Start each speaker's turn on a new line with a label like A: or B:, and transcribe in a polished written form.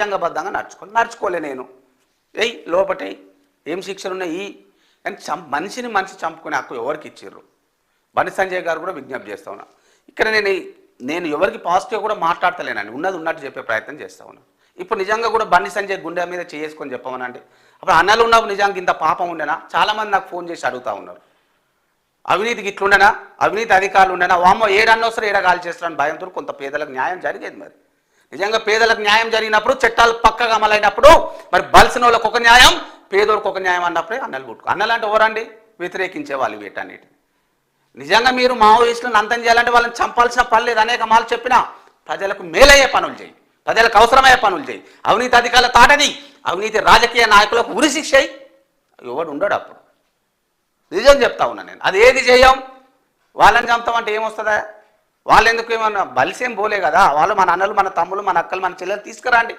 A: రాజ్యాంగబద్ధంగా నడుచుకోలే నేను ఏయ్ లోపటే ఏం శిక్షలు ఉన్నాయి కానీ మనిషిని మనిషి చంపుకునే హక్కు ఎవరికి ఇచ్చిర్రు? బండి సంజయ్ గారు కూడా విజ్ఞప్తి చేస్తా ఉన్నా. ఇక్కడ నేను ఎవరికి పాజిటివ్ కూడా మాట్లాడతలేనండి, ఉన్నది ఉన్నట్టు చెప్పే ప్రయత్నం చేస్తా ఉన్నా. ఇప్పుడు నిజంగా కూడా బండి సంజయ్ గుండె మీద చేసుకొని చెప్పమనండి. అప్పుడు అన్నలు ఉన్నప్పుడు నిజంగా ఇంత పాపం ఉండేనా? చాలామంది నాకు ఫోన్ చేసి అడుగుతూ ఉన్నారు, అవినీతికి ఇట్లుండేనా, అవినీతి అధికారులు ఉండేనా, వామ్మో ఏడన్నోసరి ఏడగాలి చేస్తారని భయంతో కొంత పేదలకు న్యాయం జరిగేది. మరి నిజంగా పేదలకు న్యాయం జరిగినప్పుడు, చట్టాలు పక్కగా అమలైనప్పుడు మరి బలిసిన వాళ్ళకి ఒక న్యాయం, పేదోళ్ళకి ఒక న్యాయం అన్నప్పుడే అన్నలు పుట్టుకు. అన్నలంటే ఎవరండి? వ్యతిరేకించే వాళ్ళు వీటన్నిటిని. నిజంగా మీరు మావోయిస్టులను అంతం చేయాలంటే వాళ్ళని చంపాల్సిన పని లేదు. అనేక మాలు చెప్పినా ప్రజలకు మేలయ్యే పనులు చేయి, ప్రజలకు అవసరమయ్యే పనులు చేయి. అవినీతి అధికారుల తాటని, అవినీతి రాజకీయ నాయకులకు ఉరి శిక్ష ఎవడు ఉండడు. అప్పుడు నిజం చెప్తా ఉన్నా నేను. అది ఏది చేయం, వాళ్ళని చంపుతామంటే ఏమొస్తుందా? వాళ్ళు ఎందుకు ఏమన్నా బలిసేం పోలే కదా, వాళ్ళు మన అన్నలు, మన తమ్ముళ్ళు, మన అక్కలు, మన చెల్లెలు తీసుకురండి.